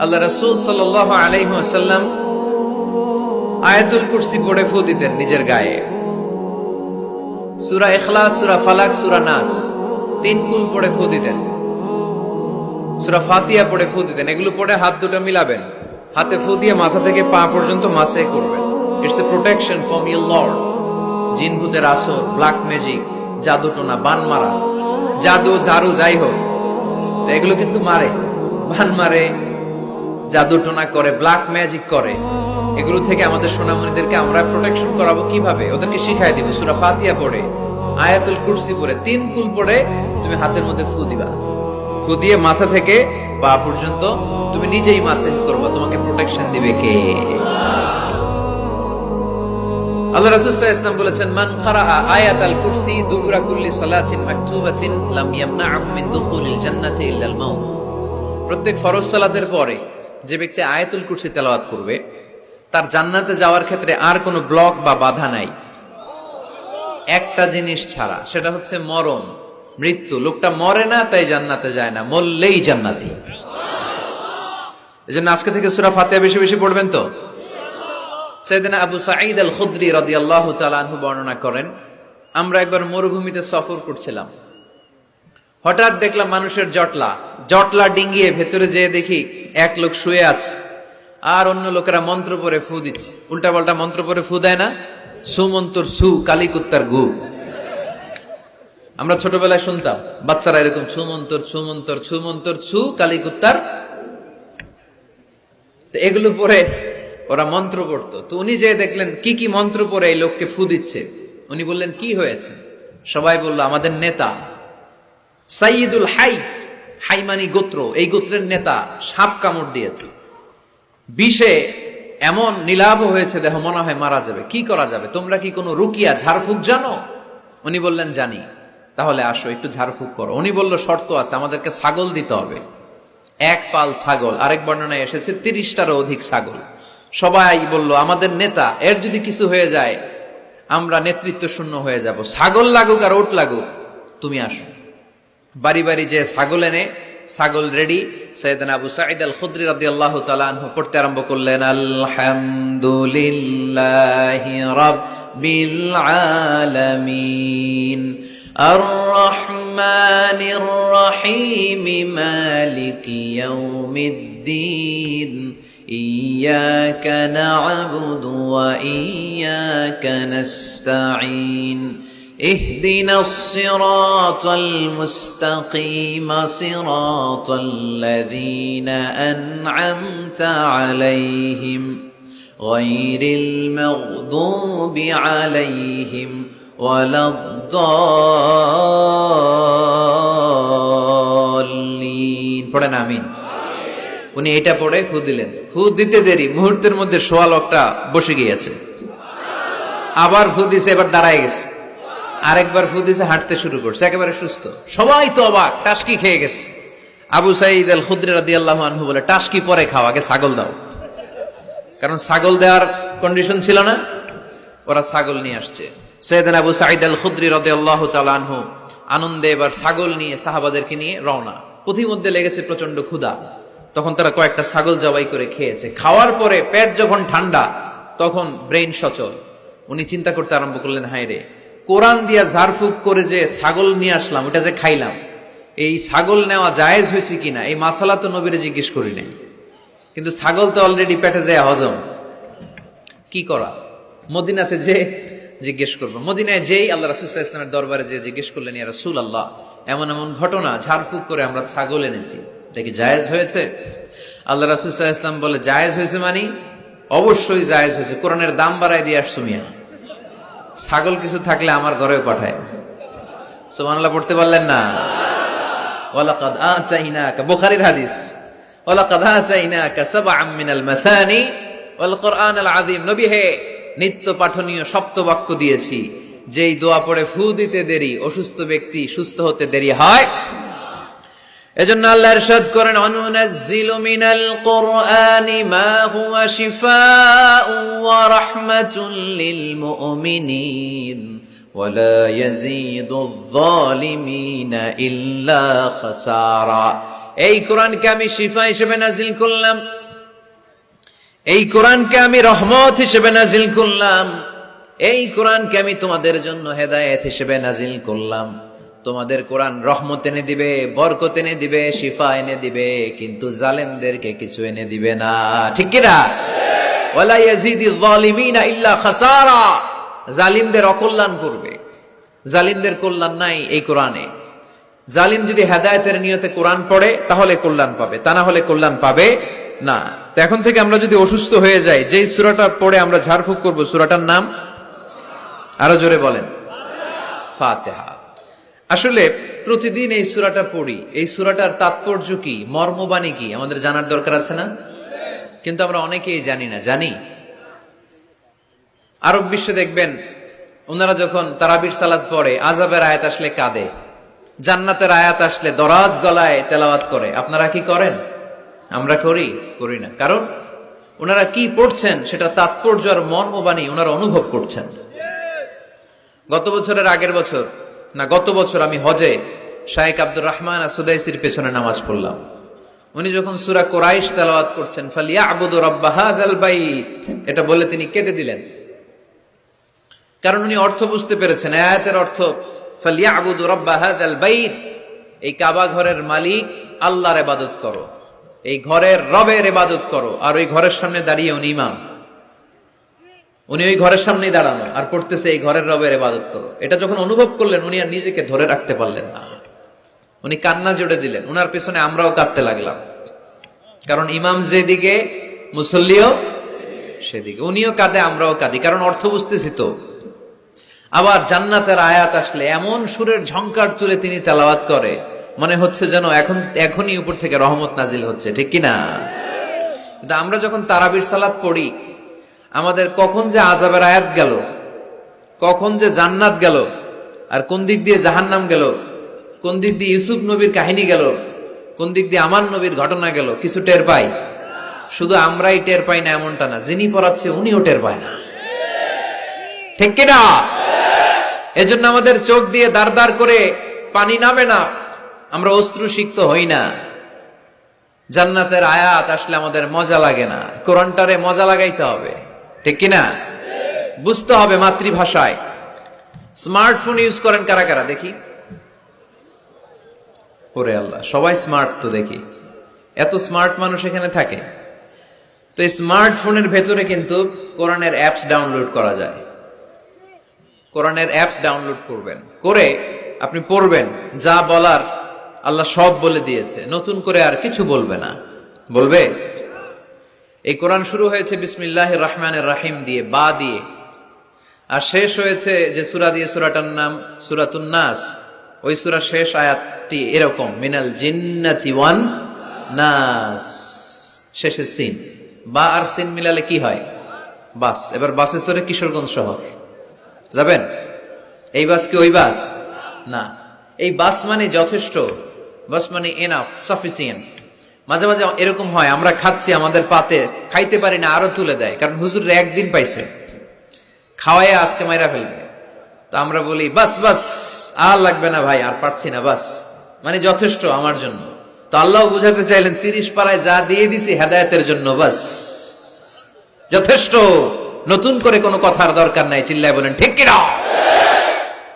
আল্লাহ রাসূল সাল্লাল্লাহু আলাইহি ওয়াসাল্লাম আয়াতুল কুরসি পড়ে ফু দিতেন নিজের গায়ে। সূরা ইখলাস, সূরা ফালাক, সূরা নাস তিন কুল পড়ে ফু দিতেন। সূরা ফাতিহা পড়ে ফু দিতেন। এগুলো পড়ে হাত দুটো মিলাবেন, হাতে ফু দিয়ে মাথা থেকে পা পর্যন্ত মাসে করবেন। It's a protection from your Lord. জিন ভূতের আসর, ব্ল্যাক ম্যাজিক, জাদু টোনা, বান মারা, জাদু ঝাড়ু যাই হোক, তো এগুলো কিন্তু মারে, বান মারে, জাদু টোনা করে, ব্ল্যাক ম্যাজিক করে। এগুলো থেকে আমাদের সোনামণিদেরকে আমরা প্রোটেকশন করাবো কিভাবে? ওদেরকে শিখাই দিব। সূরা ফাতিহা পড়ে, আয়াতুল কুরসি পড়ে, তিন কুল পড়ে তুমি হাতের মধ্যে ফু দিবা। ফু দিয়ে মাথা থেকে পা পর্যন্ত তুমি নিজেই মাসেহ করবা। তোমাকে প্রোটেকশন দিবে কে? আল্লাহ রাসূল সাল্লাল্লাহু আলাইহি ওয়াসাল্লাম বলেছেন, মান ক্বারাআ আয়াতাল কুরসি দুবুরা কুল্লি সালাতিন মাকতুবাতিন লাম ইয়ামনা'হু মিন দুখুলিল জান্নাতি ইল্লাল মাউত। প্রত্যেক ফরজ সালাতের পরে যে ব্যক্তি আয়াতুল কুরসি তেলাওয়াত করবে, তার জান্নাতে যাওয়ার ক্ষেত্রে আর কোনো ব্লক বা বাধা নাই, একটা জিনিস ছাড়া, সেটা হচ্ছে মরণ, মৃত্যু। লোকটা মরে না তাই জান্নাতে যায় না, মরলেই জান্নাতি। এজন্য আজকে থেকে সূরা ফাতিহা বেশি বেশি পড়বেন তো। সাইয়েদনা আবু সাঈদ আল খুদরি রাদিয়াল্লাহু তাআলা আনহু বর্ণনা করেন, আমরা একবার মরুভূমিতে সফর করছিলাম। হঠাৎ দেখলাম মানুষের জটলা ডিঙ্গিয়ে ভেতরে যেয়ে দেখি এক লোক শুয়ে আছে, আর অন্য লোকেরা মন্ত্র পড়ে ফু দিচ্ছে। উল্টা পাল্টা মন্ত্র পড়ে ফু দেয় না? সুমন্তর সু, কালিকুত্তার গু। আমরা ছোটবেলায় শুনতাম বাচ্চারা এরকম ছুমন্তর ছুমন্তর ছুমন্তর ছু, কালিকুত্তার। এগুলো পড়ে ওরা মন্ত্র পড়তো। তো উনি যে দেখলেন কি কি মন্ত্র পড়ে এই লোককে ফু দিচ্ছে, উনি বললেন কি হয়েছে? সবাই বলল, আমাদের নেতা সাইয়্যিদুল হাই, হাইমানি গোত্র, এই গোত্রের নেতা সাপ কামড় দিয়েছে, বিষে এমন নীলাভ হয়েছে দেহ, মনে হয় মারা যাবে। কি করা যাবে? তোমরা কি কোনো রুকিয়া ঝাড়ফুঁক জানো? উনি বললেন জানি। তাহলে আসো একটু ঝাড়ফুঁক করো। উনি বলল শর্ত আছে, আমাদেরকে ছাগল দিতে হবে, এক পাল ছাগল। আরেক বর্ণনায় এসেছে 30টারও অধিক ছাগল। সবাই বলল, আমাদের নেতা, এর যদি কিছু হয়ে যায় আমরা নেতৃত্ব শূন্য হয়ে যাব, ছাগল লাগুক আর ওট লাগুক, তুমি আসো। বাড়ি বাড়ি যে ছাগল এনে, ছাগল রেডি। সাইয়েদনা আবু সাঈদ আল খুদরি রাদিয়াল্লাহু তাআলা আনহু পড়তে আরম্ভ করলেন, আলহামদুলিল্লাহি রাব্বিল আলামিন আর রহমানির রহিম মালিকি ইয়াউমিদ্দিন ইয়্যাকা না'বুদু ওয়া ইয়্যাকা নাস্তাঈন اهدنا الصراط المستقيم صراط الذين أنعمت عليهم غير المغضوب عليهم ولا الضالين। পড়েন আমিন। উনি এটা পড়ে ফু দিলেন। ফু দিতে দেরি, মুহূর্তের মধ্যে সোয়া লোকটা বসে গিয়েছে। আবার ফু দিছে, এবার দাঁড়ায় গেছে। আরেকবার ফু দিছে, হাঁটতে শুরু করছে, একেবারে সুস্থ। সবাই তো অবাক, টাসকি খেয়ে গেছে। আবু সাঈদ আল খুদরি রাদিয়াল্লাহু আনহু বলে, টাসকি পরে খাও, আগে ছাগল দাও। কারণ ছাগল দেওয়ার কন্ডিশন ছিল না, ওরা ছাগল নিয়ে আসছে। সাইয়েদনা আবু সাঈদ আল খুদরি রাদিয়াল্লাহু তাআলা আনহু আনন্দে এবার ছাগল নিয়ে সাহাবাদেরকে নিয়ে রওনা। পথিমধ্যে লেগেছে প্রচন্ড ক্ষুধা, তখন তারা কয়েকটা ছাগল জবাই করে খেয়েছে। খাওয়ার পরে পেট যখন ঠান্ডা, তখন ব্রেইন সচল। উনি চিন্তা করতে আরম্ভ করলেন, হায় রে, কোরআন দিয়া ঝাড়ফুঁক করে যে ছাগল নিয়ে আসলাম, ওটা যে খাইলাম, এই ছাগল নেওয়া জায়েজ হয়েছে কিনা এই মাসালা তো নবীরে জিজ্ঞেস করি নাই। কিন্তু ছাগল তো অলরেডি পেটে যায় হজম, কি করা? মদিনাতে যে জিজ্ঞেস করবো। মদিনায় যেই আল্লাহ রাসূল সাল্লাল্লাহু আলাইহি ওয়াসাল্লামের দরবারে যে জিজ্ঞেস করলেন, ইয়া রাসূলুল্লাহ, এমন এমন ঘটনা, ঝাড়ফুঁক করে আমরা ছাগল এনেছি, এটা কি জায়েজ হয়েছে? আল্লাহ রাসূল সাল্লাল্লাহু আলাইহি ওয়াসাল্লাম বলে, জায়েজ হয়েছে মানে? অবশ্যই জায়েজ হয়েছে। কোরআনের দাম বাড়ায় দিয়ে আসছো মিয়া, ছাগল কিছু থাকলে আমার ঘরেও পাঠায়। সুবহানাল্লাহ পড়তে পারলেন না? ওয়ালাকাদ আতাইনাকা, বুখারীর হাদিস, ওয়ালাকাদ আতাইনাকা সাবআম মিনাল মাসানি ওয়াল কুরআনাল আযীম। নবী হে, নিত্য পাঠনীয় সপ্তবাক্য দিয়েছি, যেই দোয়া পড়ে ফু দিতে দেরি, অসুস্থ ব্যক্তি সুস্থ হতে দেরি হয়। এজন্য আল্লাহ ইরশাদ করেন, অনুনাজ্জিলু মিনাল কুরআনি মা হুয়া শিফাউন ওয়া রাহমাতুল লিল মুমিনিন ওয়া লা ইয়াজিদুয যালিমিনা ইল্লা খাসারা। এই কোরআনকে আমি শিফা হিসেবে নাজিল করলাম, এই কোরআনকে আমি রহমত হিসেবে নাজিল করলাম, এই কোরআনকে আমি তোমাদের জন্য হেদায়েত হিসেবে নাজিল করলাম। তোমাদের কোরআন রহমত এনে দিবে, বরকত এনে দিবে, শিফা এনে দিবে, কিন্তু জালেমদেরকে কিছু এনে দিবে না। ঠিক কি না? ওয়ালা ইয়াজিদিল যালিমিনা ইল্লা খাসারা। জালিমদের অকল্যাণ করবে, জালিমদের কল্যাণ নাই এই কোরআনে। জালিম যদি হেদায়েতের নিয়তে কোরআন পড়ে তাহলে কল্যাণ পাবে, তা না হলে কল্যাণ পাবে না। তো এখন থেকে আমরা যদি অসুস্থ হয়ে যাই, যেই সূরাটা পড়ে আমরা ঝাড়ফুঁক করব, সূরাটার নাম আরো জোরে বলেন, ফাতিহা। আসলে প্রতিদিন এই সূরাটা পড়ি, এই সূরাটার তাৎপর্য কি, মর্মবাণী কি আমাদের জানার দরকার আছে না? কিন্তু আমরা অনেকেই জানি না। জানি? আরব বিশ্বে দেখবেন ওনারা যখন তারাবির সালাত পড়ে, আযাবের আয়াত আসলে কাঁদে, জান্নাতের আয়াত আসলে দরাজ গলায় তেলাওয়াত করে। আপনারা কি করেন? আমরা করি না। কারণ ওনারা কি পড়ছেন সেটা তাৎপর্য আর মর্মবাণী ওনারা অনুভব করছেন। গত বছরের আগের বছর না, গত বছর আমি হজে শায়েখ আব্দুর রহমান আসুদাইসির পেছনে নামাজ পড়লাম। উনি যখন সূরা কুরাইশ তেলাওয়াত করছেন, ফালিয়াবুদু রাব্ব হাযাল বাইত, এটা বলে তিনি কেঁদে দিলেন। কারণ উনি অর্থ বুঝতে পেরেছেন, আয়াতের অর্থ ফালিয়াবুদু রাব্ব হাযাল বাইত, এই কাবা ঘরের মালিক আল্লাহর ইবাদত করো, এই ঘরের রবের ইবাদত করো। আর ওই ঘরের সামনে দাঁড়িয়ে উনি ইমাম, উনি ওই ঘরের সামনেই দাঁড়ানো আর পড়তেছে এই ঘরের রবের ইবাদত করো। এটা যখন অনুভব করলেন, উনি আর নিজেকে ধরে রাখতে পারলেন না, উনি কান্না জুড়ে দিলেন। উনার পেছনে আমরাও কাঁদতে লাগলাম, কারণ ইমাম যেদিকে মুসল্লিও সেদিকে, উনিও কাঁদে আমরাও কাঁদি, কারণ অর্থ বুঝতেছি তো। আবার জান্নাতের আয়াত আসলে এমন সুরের ঝংকার তুলে তিনি তেলাওয়াত করে, মনে হচ্ছে যেন এখনই উপর থেকে রহমত নাজিল হচ্ছে। ঠিক কিনা? কিন্তু আমরা যখন তারাবির সালাত পড়ি, আমাদের কখন যে আযাবের আয়াত গেল, কখন যে জান্নাত গেল, আর কোন দিক দিয়ে জাহান্নাম গেল, কোন দিক দিয়ে ইউসুফ নবীর কাহিনী গেল, কোন দিক দিয়ে আমার নবীর ঘটনা গেল, কিছু টের পাই? শুধু আমরাই টের পাই না এমনটা না, যিনি পড়াচ্ছে উনিও টের পায় না। ঠিক কিনা? এজন্য আমাদের চোখ দিয়ে দাঁড় দাঁড় করে পানি নামে না, আমরা অশ্রুসিক্ত হই না। জান্নাতের আয়াত আসলে আমাদের মজা লাগে না, কোরআনটারে মজা লাগাইতে হবে। ঠিক কিনা? বুঝতে হবে মাতৃভাষায়। স্মার্টফোন ইউজ করেন কারা কারা দেখি? ওরে আল্লাহ, সবাই স্মার্ট তো দেখি, এত স্মার্ট মানুষ এখানে থাকে। তো এই স্মার্টফোনের ভেতরে কিন্তু কোরআনের অ্যাপস ডাউনলোড করা যায়। কোরআনের অ্যাপস ডাউনলোড করবেন, করে আপনি পড়বেন, যা বলার আল্লাহ সব বলে দিয়েছে, নতুন করে আর কিছু বলবে না। বলবে? এই কোরআন শুরু হয়েছে বিসমিল্লাহির রহমানির রহিম দিয়ে, বা দিয়ে, আর শেষ হয়েছে যে সূরা দিয়ে, সূরাটার নাম সূরাতুন নাস। ওই সূরার শেষ আয়াতটি এরকম, মিনাল জিন্নাতি ওয়ান নাস, শেষে সিন। বা আর সিন মিলালে কি হয়? বাস। এবার বাসে চড়ে কিশোরগঞ্জ শহর যাবেন? এই বাস কি ওই বাস না, এই বাস মানে যথেষ্ট, বাস মানে এনাফ, সাফিসিয়েন্ট। মাঝে মাঝে এরকম হয়, আমরা খাচ্ছি, আমাদের পাতে খাইতে পারি না, আরো তুলে দেয়, কারণ হুজুর একদিন পাইছে, খাওয়াই আজকে মাইরা ফেলবে। তো আমরা বলি বাস বাস, আর লাগবে না ভাই, আর পারছি না, বাস মানে যথেষ্ট আমার জন্য। তো আল্লাহ বুঝাতে চাইলেন 30 পারায় যা দিয়ে দিছি হেদায়েতের জন্য, বাস যথেষ্ট, নতুন করে কোনো কথার দরকার নাই। চিল্লায় বলেন ঠিক কিনা?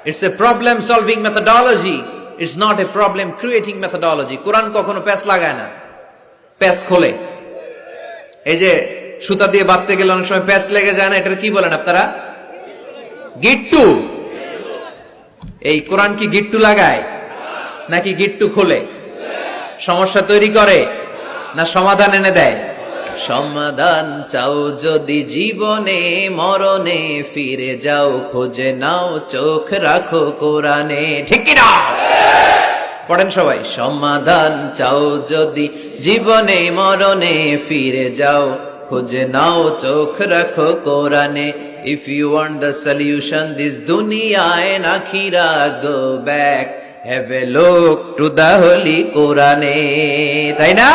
It's a problem solving methodology, it's not a problem creating methodology. কোরআন কখনো প্যাচ লাগায় না, প্যাচ খোলে। এই যে সুতা দিয়ে বাঁধতে গেলে অনেক সময় প্যাচ লেগে যায় না, এটার কি বলেন আপনারা? গিট্টু। এই কোরআন কি গিট্টু লাগায় নাকি গিট্টু খোলে? সমস্যা তৈরি করে না সমাধান এনে দেয়? সমাধান চাও যদি জীবনে মরণে, ফিরে যাও খোঁজে নাও, চোখ রাখো কোরআনে। ঠিক কিনা? পড়েন সবাই, সমাধান চাও যদি জীবনে মরণে, ফিরে যাও খুঁজে নাও, চোখ রাখো কোরআনে। If you want the solution this দুনিয়া এন্ড আখিরা, go back, have a look to the holy কোরআনে। তাই না?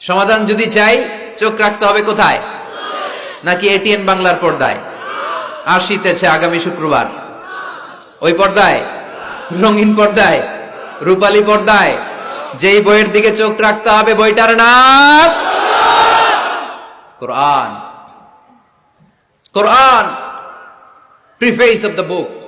সমাধান যদি চাই, চোখ রাখতে হবে কোথায়? নাকি এটিএন বাংলার পর্দায়? আসিতেছে আগামী শুক্রবার ওই পর্দায়, রঙিন পর্দায়, রূপালী পর্দায়, যেই বইয়ের দিকে চোখ রাখতে হবে বইটার নাম কোরআন। কোরআন, প্রিফেস অফ দ্য বুক।